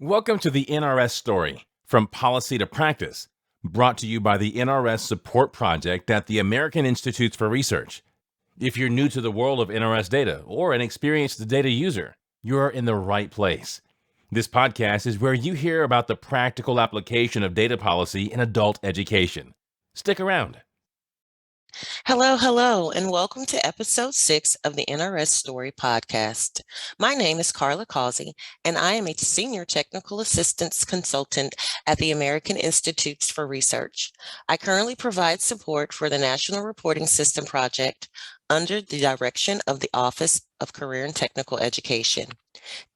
Welcome to the NRS story, From Policy to Practice, brought to you by the NRS Support Project at the American Institutes for Research. If you're new to the world of NRS data or an experienced data user, you're in the right place. This podcast is where you hear about the practical application of data policy in adult education. Stick around. Hello, and welcome to episode 6 of the NRS Story podcast. My name is Carla Causey, and I am a senior technical assistance consultant at the American Institutes for Research. I currently provide support for the National Reporting System project under the direction of the Office of Career and Technical Education.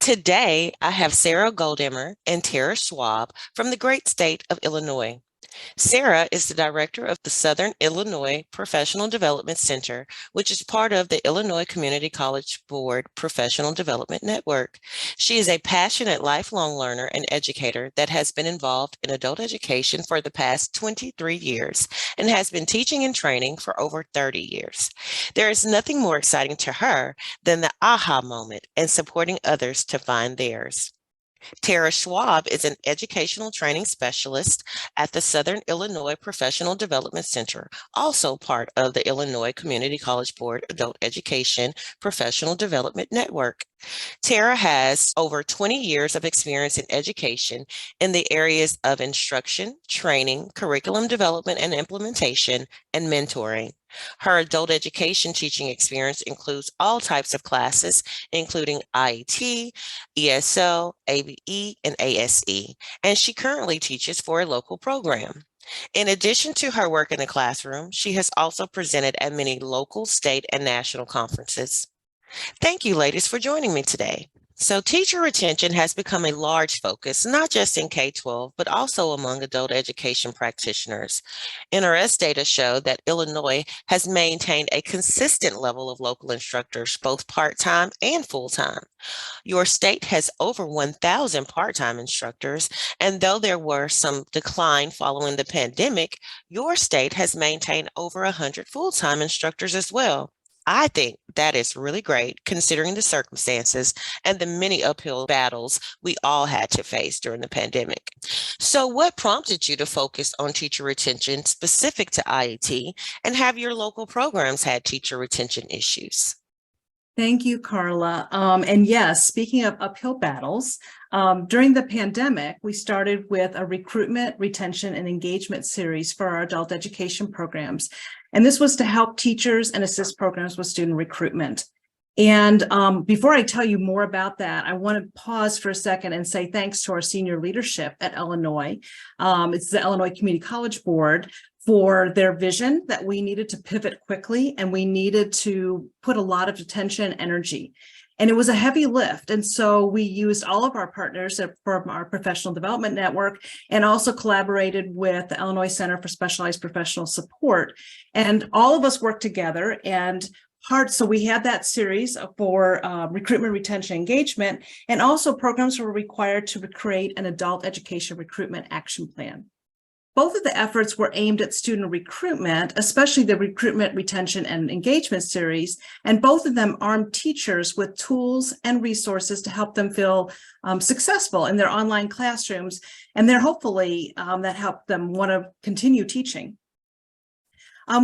Today, I have Sarah Goldemmer and Tara Schwab from the great state of Illinois. Sarah is the director of the Southern Illinois Professional Development Center, which is part of the Illinois Community College Board Professional Development Network. She is a passionate lifelong learner and educator that has been involved in adult education for the past 23 years and has been teaching and training for over 30 years. There is nothing more exciting to her than the aha moment and supporting others to find theirs. Tara Schwab is an educational training specialist at the Southern Illinois Professional Development Center, also part of the Illinois Community College Board Adult Education Professional Development Network. Tara has over 20 years of experience in education in the areas of instruction, training, curriculum development and implementation, and mentoring. Her adult education teaching experience includes all types of classes, including IET, ESL, ABE, and ASE, and she currently teaches for a local program. In addition to her work in the classroom, she has also presented at many local, state, and national conferences. Thank you, ladies, for joining me today. So teacher retention has become a large focus, not just in K-12, but also among adult education practitioners. NRS data show that Illinois has maintained a consistent level of local instructors, both part-time and full-time. Your state has over 1,000 part-time instructors, and though there were some decline following the pandemic, your state has maintained over 100 full-time instructors as well. I think that is really great considering the circumstances and the many uphill battles we all had to face during the pandemic. So what prompted you to focus on teacher retention specific to IET, and have your local programs had teacher retention issues? Thank you, Carla. And yes, speaking of uphill battles, during the pandemic, we started with a recruitment, retention, and engagement series for our adult education programs. And this was to help teachers and assist programs with student recruitment. And before I tell you more about that, I want to pause for a second and say thanks to our senior leadership at Illinois. It's the Illinois Community College Board for their vision that we needed to pivot quickly and we needed to put a lot of attention and energy. And it was a heavy lift. And so we used all of our partners from our professional development network and also collaborated with the Illinois Center for Specialized Professional Support. And all of us worked together so we had that series for recruitment, retention, engagement, and also programs were required to create an adult education recruitment action plan. Both of the efforts were aimed at student recruitment, especially the recruitment, retention, and engagement series, and both of them armed teachers with tools and resources to help them feel successful in their online classrooms, and hopefully that helped them want to continue teaching.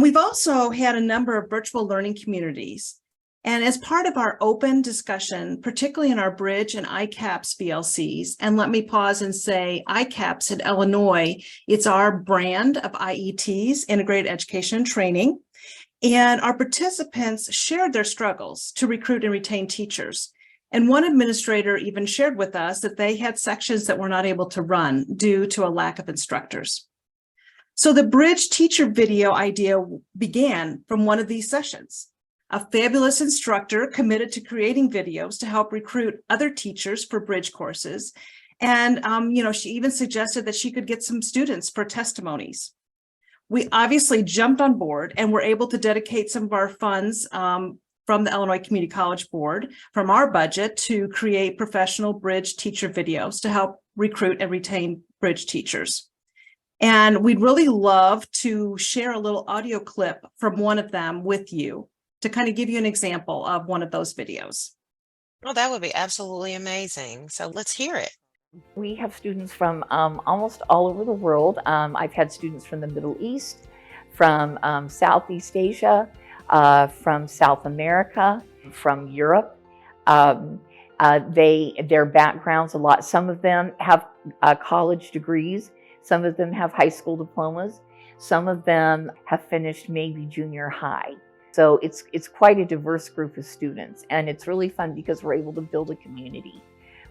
We've also had a number of virtual learning communities. And as part of our open discussion, particularly in our Bridge and ICAPS VLCs, and let me pause and say ICAPS in Illinois, it's our brand of IETs, Integrated Education and Training, and our participants shared their struggles to recruit and retain teachers. And one administrator even shared with us that they had sections that were not able to run due to a lack of instructors. So the Bridge teacher video idea began from one of these sessions. A fabulous instructor committed to creating videos to help recruit other teachers for Bridge courses. And, she even suggested that she could get some students for testimonies. We obviously jumped on board and were able to dedicate some of our funds from the Illinois Community College Board from our budget to create professional Bridge teacher videos to help recruit and retain Bridge teachers. And we'd really love to share a little audio clip from one of them with you to kind of give you an example of one of those videos. Well, that would be absolutely amazing. So let's hear it. We have students from almost all over the world. I've had students from the Middle East, from Southeast Asia, from South America, from Europe. Their backgrounds, some of them have college degrees, some of them have high school diplomas, some of them have finished maybe junior high. So it's quite a diverse group of students, and it's really fun because we're able to build a community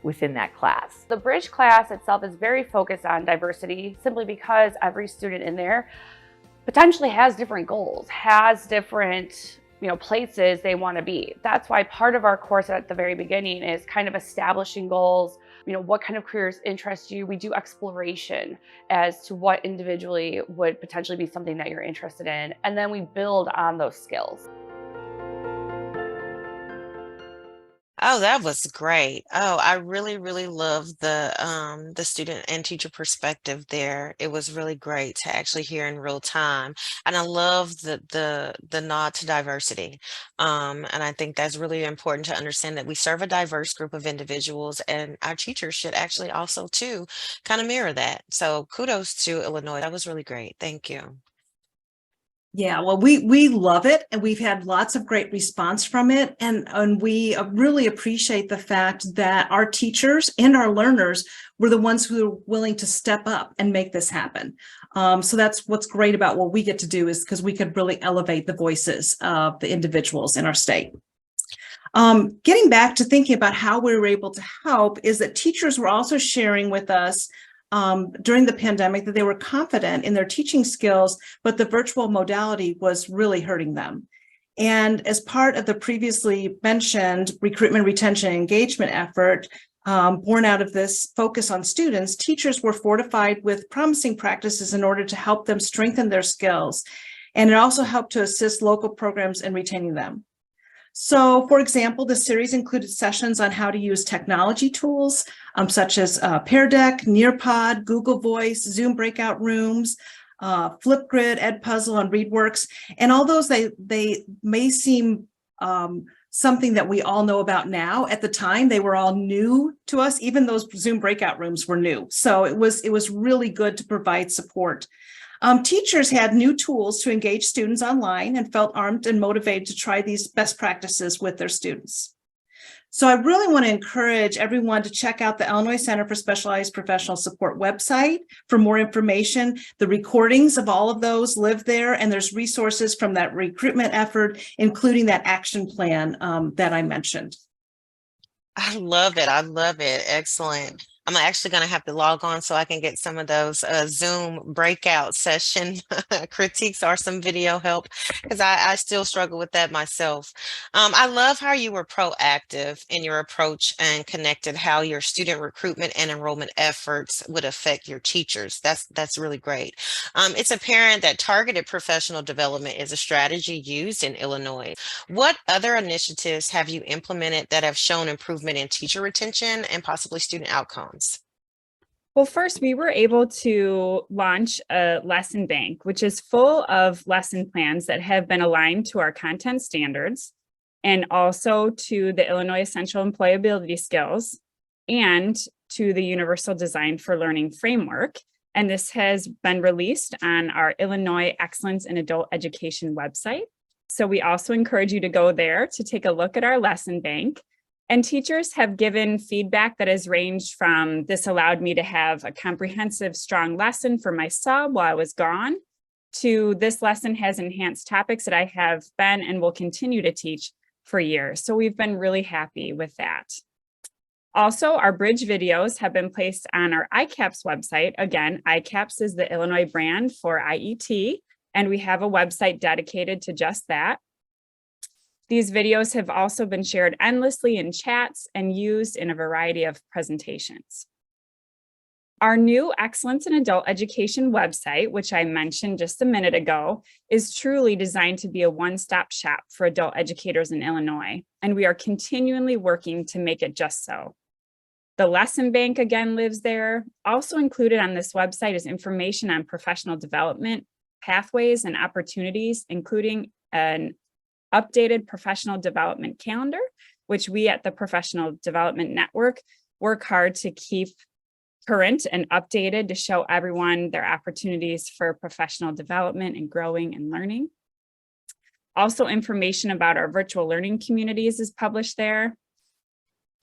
within that class. The Bridge class itself is very focused on diversity, simply because every student in there potentially has different goals, has different places they want to be. That's why part of our course at the very beginning is kind of establishing goals. What kind of careers interest you? We do exploration as to what individually would potentially be something that you're interested in, and then we build on those skills. Oh, that was great. Oh, I really, really love the student and teacher perspective there. It was really great to actually hear in real time. And I love the nod to diversity. And I think that's really important to understand that we serve a diverse group of individuals, and our teachers should actually also too kind of mirror that. So kudos to Illinois. That was really great. Thank you. Yeah, well, we love it, and we've had lots of great response from it, and we really appreciate the fact that our teachers and our learners were the ones who were willing to step up and make this happen. So that's what's great about what we get to do, is because we could really elevate the voices of the individuals in our state. Getting back to thinking about how we were able to help, is that teachers were also sharing with us during the pandemic that they were confident in their teaching skills, but the virtual modality was really hurting them. And as part of the previously mentioned recruitment, retention, and engagement effort, born out of this focus on students, teachers were fortified with promising practices in order to help them strengthen their skills. And it also helped to assist local programs in retaining them. So, for example, the series included sessions on how to use technology tools, such as Pear Deck, Nearpod, Google Voice, Zoom breakout rooms, Flipgrid, Edpuzzle, and ReadWorks. And all those, they may seem something that we all know about now. At the time, they were all new to us. Even those Zoom breakout rooms were new. So it was really good to provide support. Teachers had new tools to engage students online and felt armed and motivated to try these best practices with their students. So I really want to encourage everyone to check out the Illinois Center for Specialized Professional Support website for more information. The recordings of all of those live there, and there's resources from that recruitment effort, including that action plan that I mentioned. I love it. I love it. Excellent. I'm actually going to have to log on so I can get some of those Zoom breakout session critiques or some video help, because I still struggle with that myself. I love how you were proactive in your approach and connected how your student recruitment and enrollment efforts would affect your teachers. That's really great. It's apparent that targeted professional development is a strategy used in Illinois. What other initiatives have you implemented that have shown improvement in teacher retention and possibly student outcomes? Well, first, we were able to launch a lesson bank, which is full of lesson plans that have been aligned to our content standards and also to the Illinois Essential Employability Skills and to the Universal Design for Learning framework. And this has been released on our Illinois Excellence in Adult Education website. So we also encourage you to go there to take a look at our lesson bank. And teachers have given feedback that has ranged from, this allowed me to have a comprehensive, strong lesson for my sub while I was gone, to this lesson has enhanced topics that I have been and will continue to teach for years. So we've been really happy with that. Also, our bridge videos have been placed on our ICAPS website. Again, ICAPS is the Illinois brand for IET, and we have a website dedicated to just that. These videos have also been shared endlessly in chats and used in a variety of presentations. Our new Excellence in Adult Education website, which I mentioned just a minute ago, is truly designed to be a one-stop shop for adult educators in Illinois, and we are continually working to make it just so. The lesson bank again lives there. Also included on this website is information on professional development, pathways, and opportunities, including an updated professional development calendar, which we at the Professional Development Network work hard to keep current and updated to show everyone their opportunities for professional development and growing and learning. Also, information about our virtual learning communities is published there.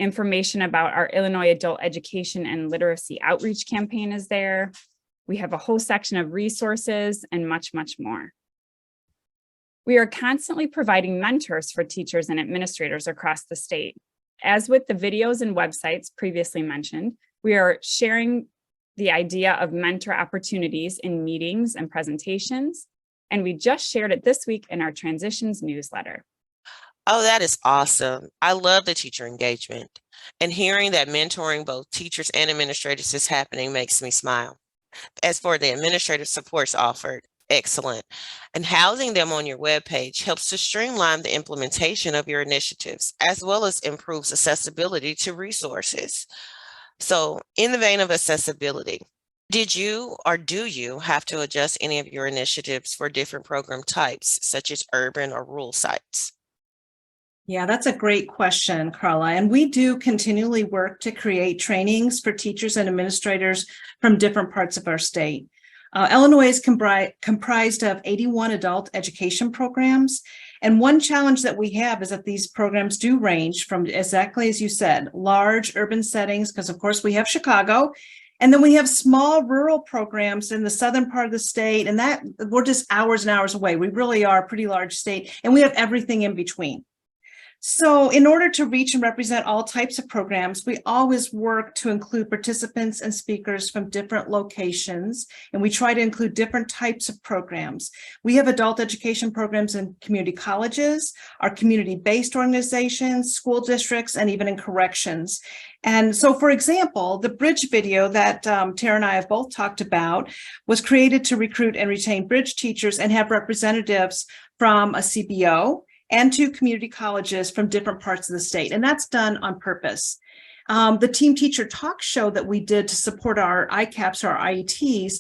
Information about our Illinois Adult Education and Literacy Outreach Campaign is there. We have a whole section of resources and much, much more. We are constantly providing mentors for teachers and administrators across the state. As with the videos and websites previously mentioned, we are sharing the idea of mentor opportunities in meetings and presentations, and we just shared it this week in our Transitions newsletter. Oh, that is awesome. I love the teacher engagement, and hearing that mentoring both teachers and administrators is happening makes me smile. As for the administrative supports offered, excellent. And housing them on your webpage helps to streamline the implementation of your initiatives, as well as improves accessibility to resources. So in the vein of accessibility, did you or do you have to adjust any of your initiatives for different program types, such as urban or rural sites? Yeah, that's a great question, Carla. And we do continually work to create trainings for teachers and administrators from different parts of our state. Illinois is comprised of 81 adult education programs. And one challenge that we have is that these programs do range from, exactly as you said, large urban settings, because of course we have Chicago, and then we have small rural programs in the southern part of the state, and that we're just hours and hours away. We really are a pretty large state, and we have everything in between. So in order to reach and represent all types of programs, we always work to include participants and speakers from different locations, and we try to include different types of programs. We have adult education programs in community colleges, our community-based organizations, school districts, and even in corrections. And so, for example, the Bridge video that Tara and I have both talked about was created to recruit and retain Bridge teachers and have representatives from a CBO and to community colleges from different parts of the state. And that's done on purpose. The Team Teacher Talk show that we did to support our ICAPs, our IETs,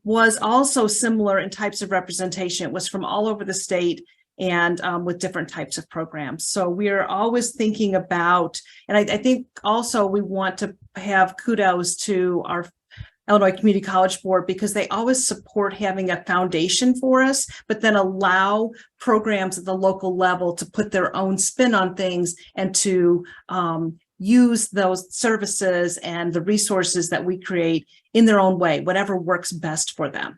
was also similar in types of representation. It was from all over the state and with different types of programs. So we're always thinking about, and I think also we want to have kudos to our Illinois Community College Board, because they always support having a foundation for us, but then allow programs at the local level to put their own spin on things and to use those services and the resources that we create in their own way, whatever works best for them.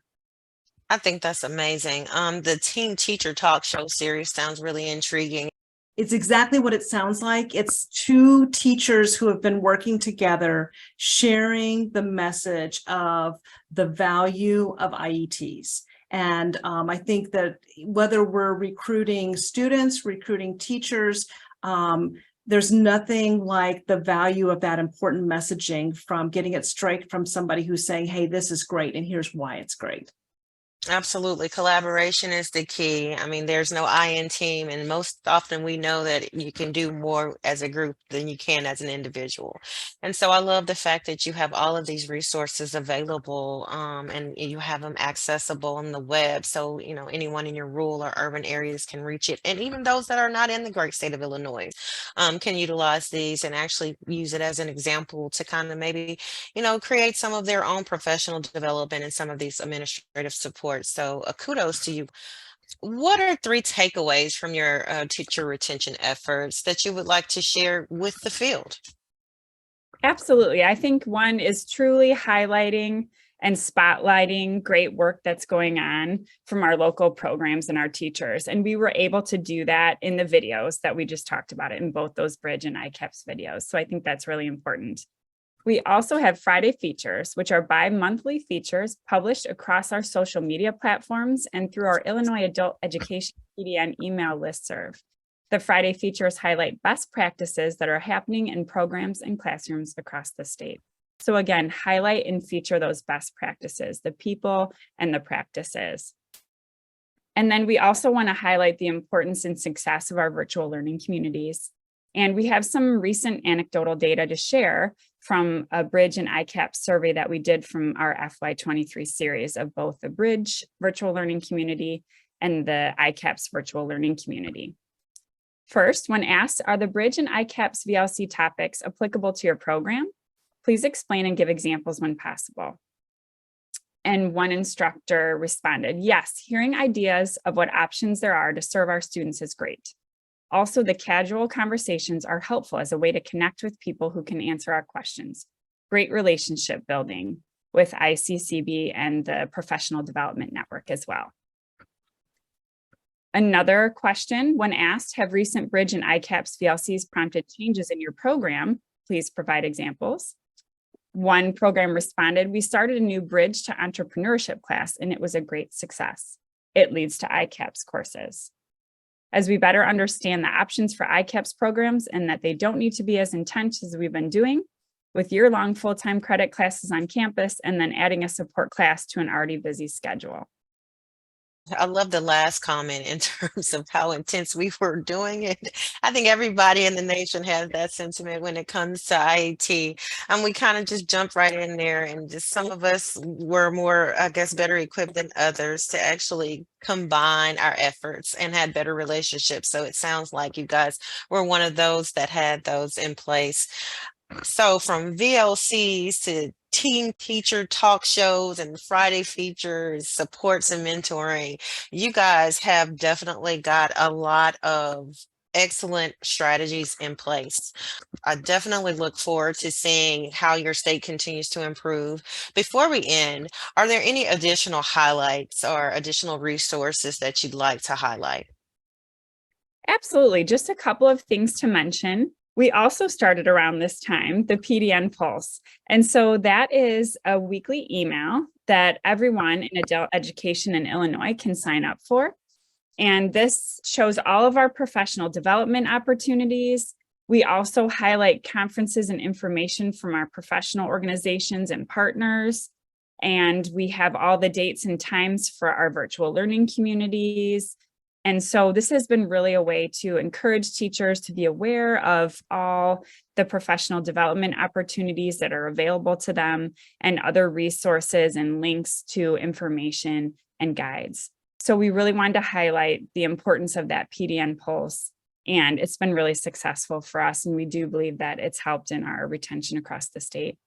I think that's amazing. The Team Teacher Talk Show series sounds really intriguing. It's exactly what it sounds like. It's two teachers who have been working together, sharing the message of the value of IETs. And I think that whether we're recruiting students, recruiting teachers, there's nothing like the value of that important messaging from getting it straight from somebody who's saying, hey, this is great, and here's why it's great. Absolutely. Collaboration is the key. I mean, there's no I in team, and most often we know that you can do more as a group than you can as an individual. And so I love the fact that you have all of these resources available, and you have them accessible on the web. So, you know, anyone in your rural or urban areas can reach it. And even those that are not in the great state of Illinois can utilize these and actually use it as an example to kind of maybe, you know, create some of their own professional development and some of these administrative support. So kudos to you. What are 3 takeaways from your teacher retention efforts that you would like to share with the field? Absolutely. I think one is truly highlighting and spotlighting great work that's going on from our local programs and our teachers. And we were able to do that in the videos that we just talked about it in both those Bridge and ICAPS videos. So I think that's really important. We also have Friday features, which are bi-monthly features published across our social media platforms and through our Illinois Adult Education PDN email listserv. The Friday features highlight best practices that are happening in programs and classrooms across the state. So again, highlight and feature those best practices, the people and the practices. And then we also want to highlight the importance and success of our virtual learning communities. And we have some recent anecdotal data to share from a Bridge and ICAPS survey that we did from our FY23 series of both the Bridge virtual learning community and the ICAPS virtual learning community. First, when asked, are the Bridge and ICAPS VLC topics applicable to your program? Please explain and give examples when possible. And one instructor responded, yes, hearing ideas of what options there are to serve our students is great. Also, the casual conversations are helpful as a way to connect with people who can answer our questions. Great relationship building with ICCB and the Professional Development Network as well. Another question, when asked, have recent Bridge and ICAPS VLCs prompted changes in your program? Please provide examples. One program responded, we started a new Bridge to Entrepreneurship class and it was a great success. It leads to ICAPS courses. As we better understand the options for ICAPS programs and that they don't need to be as intense as we've been doing, with year-long full-time credit classes on campus and then adding a support class to an already busy schedule. I love the last comment in terms of how intense we were doing it. I think everybody in the nation has that sentiment when it comes to IET. And we kind of just jumped right in there, and just some of us were more, I guess, better equipped than others to actually combine our efforts and had better relationships. So it sounds like you guys were one of those that had those in place. So from VLCs to team teacher talk shows and Friday features, supports and mentoring, you guys have definitely got a lot of excellent strategies in place. I definitely look forward to seeing how your state continues to improve. Before we end, are there any additional highlights or additional resources that you'd like to highlight? Absolutely. Just a couple of things to mention. We also started around this time, the PDN Pulse. And so that is a weekly email that everyone in adult education in Illinois can sign up for. And this shows all of our professional development opportunities. We also highlight conferences and information from our professional organizations and partners. And we have all the dates and times for our virtual learning communities. And so this has been really a way to encourage teachers to be aware of all the professional development opportunities that are available to them and other resources and links to information and guides. So we really wanted to highlight the importance of that PDN Pulse, and it's been really successful for us. And we do believe that it's helped in our retention across the state.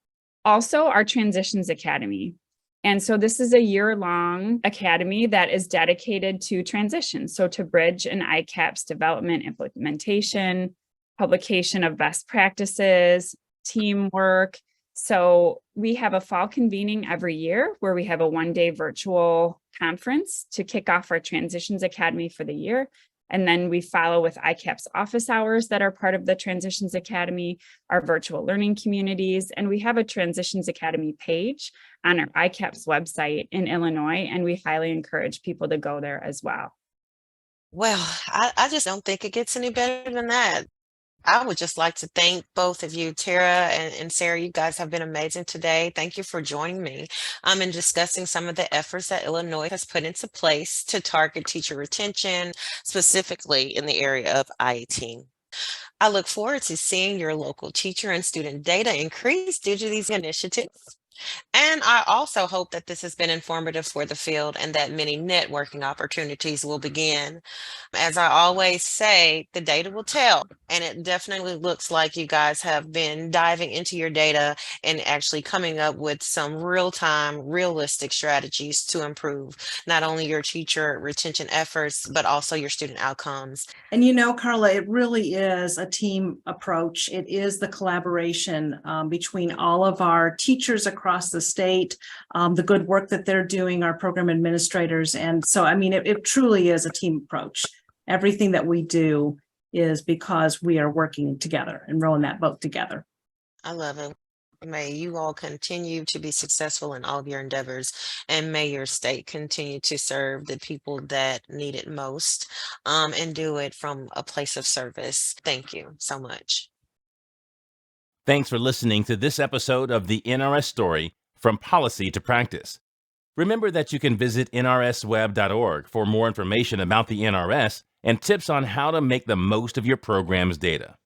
Also, our Transitions Academy. And so this is a year-long academy that is dedicated to transition. So to Bridge and ICAPS development, implementation, publication of best practices, teamwork. So we have a fall convening every year where we have a one-day virtual conference to kick off our Transitions Academy for the year. And then we follow with ICAPS office hours that are part of the Transitions Academy, our virtual learning communities, and we have a Transitions Academy page on our ICAPS website in Illinois, and we highly encourage people to go there as well. Well, I just don't think it gets any better than that. I would just like to thank both of you, Tara and Sarah. You guys have been amazing today. Thank you for joining me in discussing some of the efforts that Illinois has put into place to target teacher retention, specifically in the area of IET. I look forward to seeing your local teacher and student data increase due to these initiatives. And I also hope that this has been informative for the field and that many networking opportunities will begin. As I always say, the data will tell, and it definitely looks like you guys have been diving into your data and actually coming up with some real-time, realistic strategies to improve not only your teacher retention efforts, but also your student outcomes. And you know, Carla, it really is a team approach. It is the collaboration between all of our teachers across the state, the good work that they're doing, our program administrators. And so, I mean, it truly is a team approach. Everything that we do is because we are working together and rowing that boat together. I love it. May you all continue to be successful in all of your endeavors, and may your state continue to serve the people that need it most, and do it from a place of service. Thank you so much. Thanks for listening to this episode of the NRS Story, From Policy to Practice. Remember that you can visit nrsweb.org for more information about the NRS and tips on how to make the most of your program's data.